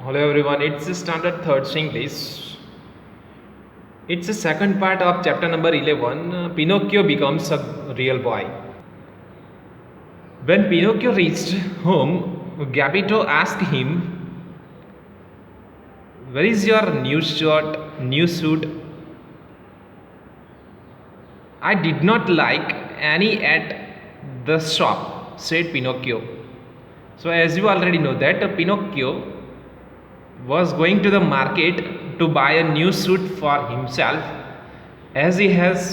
Hello everyone, it's the standard third English. It's the second part of chapter number 11. Pinocchio becomes a real boy. When Pinocchio reached home, Gabito asked him, "Where is your new shirt, new suit?" "I did not like any at the shop," said Pinocchio. So, as you already know, that Pinocchio was going to the market to buy a new suit for himself, as he has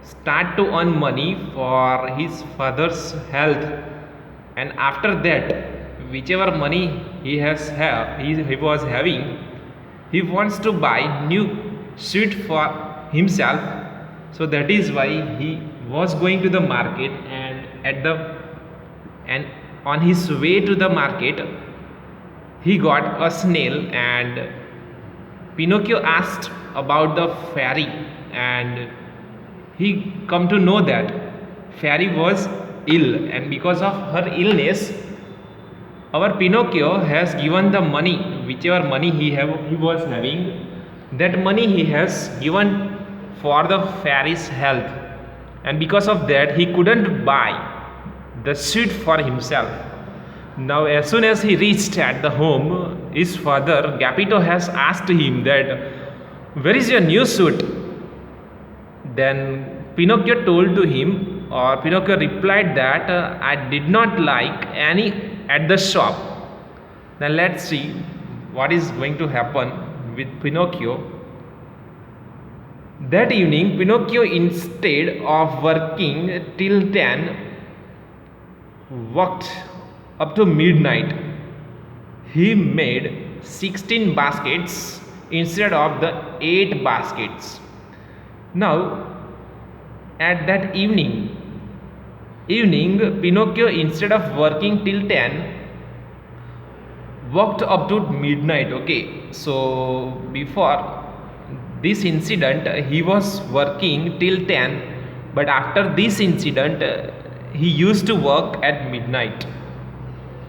start to earn money for his father's health, and after that whichever money he was having, he wants to buy new suit for himself. So that is why he was going to the market, and on his way to the market he got a snail, and Pinocchio asked about the fairy, and he come to know that fairy was ill, and because of her illness our Pinocchio has given the money, whichever money he was having, that money he has given for the fairy's health, and because of that he couldn't buy the suit for himself. Now as soon as he reached at the home, his father Gapito has asked him that, "Where is your new suit?" Then Pinocchio told to him, or Pinocchio replied that, "I did not like any at the shop." Now let's see what is going to happen with Pinocchio. That evening, Pinocchio, instead of working till 10, worked up to midnight. He made 16 baskets instead of the 8 baskets. Now, at that evening, Pinocchio, instead of working till 10, worked up to midnight. Okay, so before this incident, he was working till 10, but after this incident, he used to work at midnight,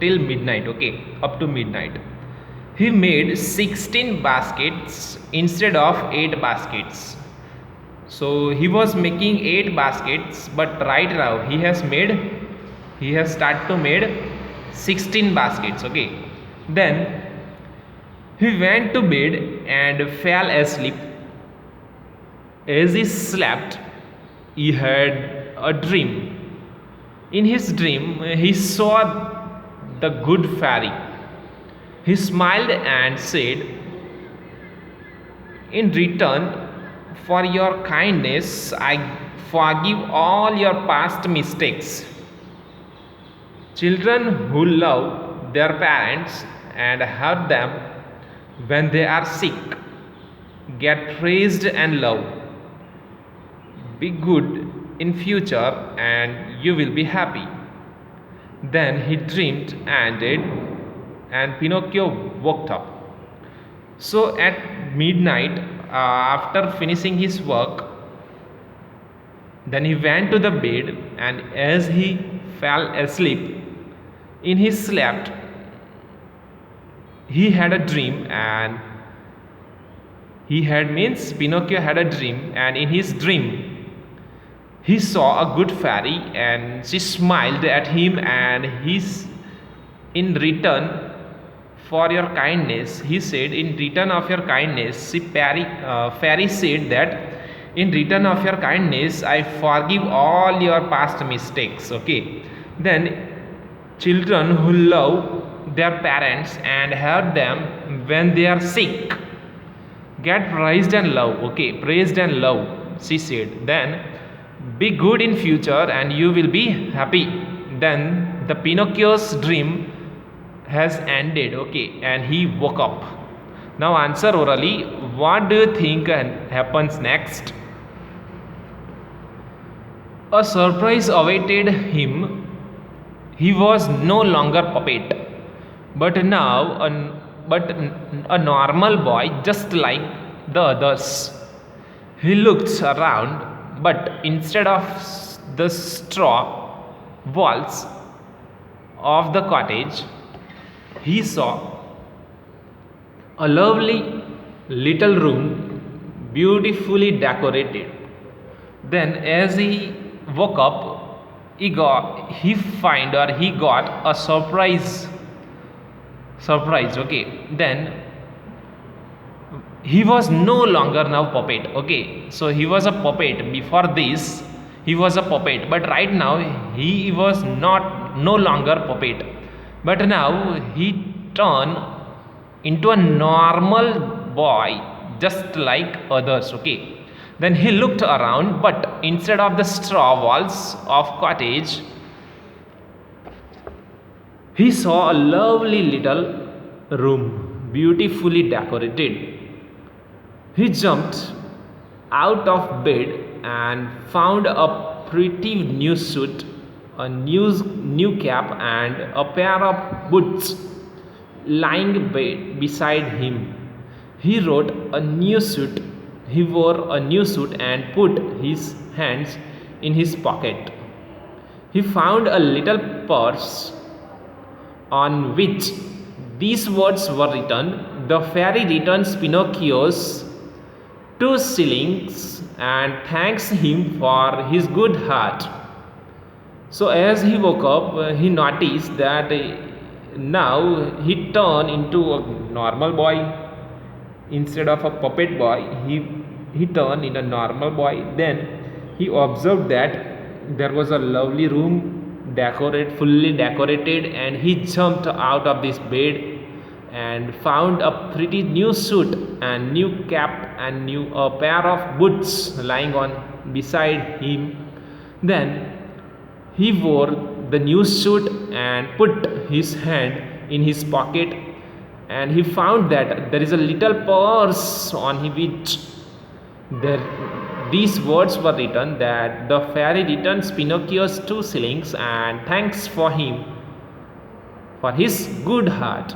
till midnight. Okay, up to midnight. He made 16 baskets instead of 8 baskets. So he was making 8 baskets, but right now he has started to made 16 baskets. Okay, then he went to bed and fell asleep. As he slept, he had a dream. In his dream, he saw the good fairy. He smiled and said, "In return for your kindness, I forgive all your past mistakes. Children who love their parents and help them when they are sick get praised and loved. Be good in future and you will be happy." Then he dreamed ended, and Pinocchio woke up. So at midnight, after finishing his work, then he went to the bed, and as he fell asleep, in his slept, he had a dream, and Pinocchio had a dream, and in his dream he saw a good fairy, and she smiled at him, and in return for your kindness, he said, in return of your kindness, fairy said that, "In return of your kindness, I forgive all your past mistakes." Okay, then children who love their parents and help them when they are sick get praised and love. Okay, praised and love, she said. Then be good in future and you will be happy. Then the Pinocchio's dream has ended. Okay, and he woke up. Now answer orally, what do you think happens next? A surprise awaited him. He was no longer puppet, but now a normal boy, just like the others. He looked around, but instead of the straw walls of the cottage, he saw a lovely little room, beautifully decorated. Then, as he woke up, he got a surprise. Okay, then he was no longer now puppet. Okay, so he was a puppet before this. He was a puppet, but right now he was not no longer puppet, but now he turned into a normal boy, just like others. Okay, then he looked around, but instead of the straw walls of cottage, he saw a lovely little room, beautifully decorated. He jumped out of bed and found a pretty new suit, a new cap, and a pair of boots lying beside him. He wrote a new suit. He wore a new suit and put his hands in his pocket. He found a little purse on which these words were written: "The fairy returns Pinocchio's 2 shillings and thanks him for his good heart." So, as he woke up, he noticed that now he turned into a normal boy. Instead of a puppet boy, he turned into a normal boy. Then he observed that there was a lovely room, fully decorated, and he jumped out of this bed and found a pretty new suit and new cap and new a pair of boots lying on beside him. Then he wore the new suit and put his hand in his pocket, and he found that there is a little purse on which there these words were written: that the fairy returns Pinocchio's 2 shillings and thanks for him for his good heart.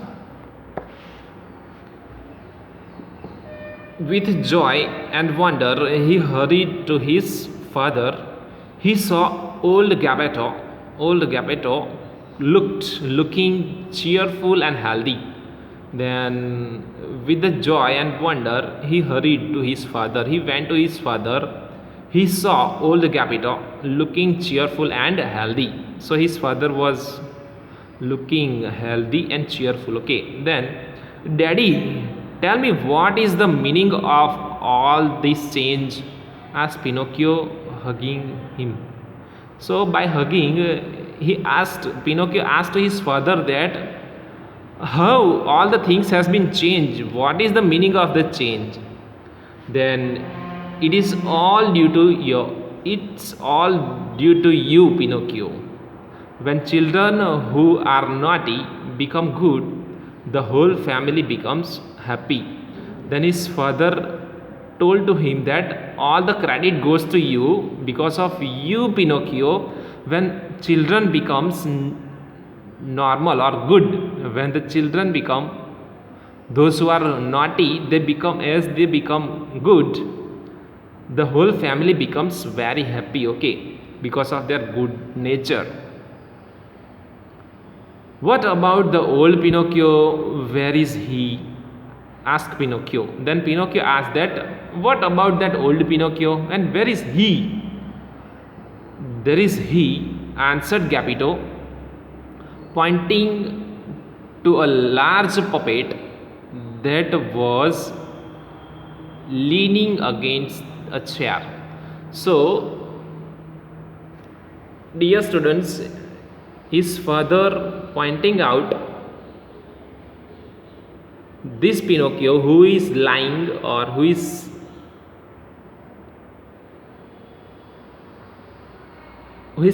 With joy and wonder, he hurried to his father. He saw old Gabetto. Old Gabetto looking cheerful and healthy. Then, with the joy and wonder, he hurried to his father. He went to his father. He saw old Gabetto looking cheerful and healthy. So his father was looking healthy and cheerful. Okay, then, Daddy, tell me, what is the meaning of all this change? Asked Pinocchio, hugging him. So by hugging, Pinocchio asked his father that how all the things has been changed. What is the meaning of the change? Then it is all due to you. It's all due to you, Pinocchio. When children who are naughty become good, the whole family becomes happy. Then his father told to him that all the credit goes to you because of you, Pinocchio. When children becomes normal or good, when the children become those who are naughty, they become good, the whole family becomes very happy. Okay, because of their good nature. What about the old Pinocchio? Where is he? Asked Pinocchio. Then Pinocchio asked that, what about that old Pinocchio, and where is he? There is he, answered Gabetto, pointing to a large puppet that was leaning against a chair. So, dear students, his father pointing out this Pinocchio who is lying or who is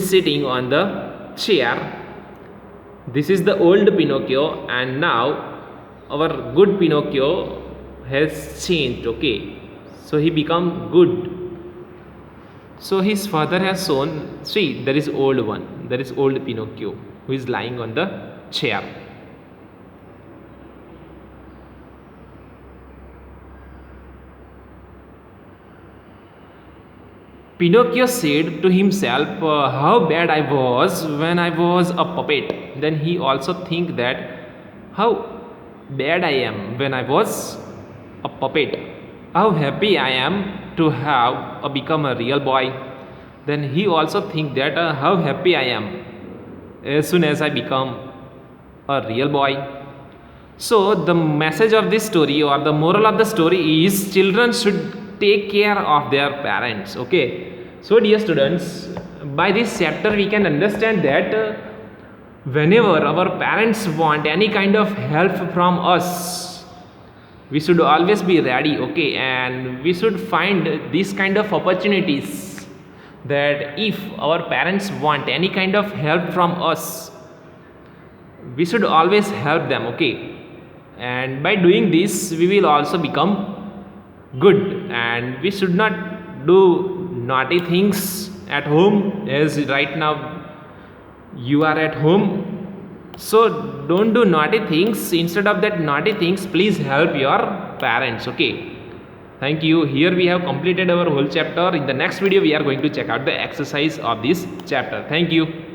sitting on the chair. This is the old Pinocchio, and now our good Pinocchio has changed. Okay, so he become good. So his father has shown, see, there is old one, there is old Pinocchio who is lying on the chair. Pinocchio said to himself, how bad I was when I was a puppet. Then he also think that how bad I am when I was a puppet, how happy I am to have become a real boy. Then he also think that how happy I am as soon as I become a real boy. So the message of this story or the moral of the story is children should take care of their parents. Okay. So dear students, by this chapter we can understand that whenever our parents want any kind of help from us, we should always be ready. Okay, and we should find these kind of opportunities that if our parents want any kind of help from us, we should always help them. Okay, and by doing this we will also become good, and we should not do naughty things at home. As right now you are at home, so don't do naughty things. Instead of that naughty things, please help your parents. Okay, thank you. Here we have completed our whole chapter. In the next video we are going to check out the exercise of this chapter. Thank you.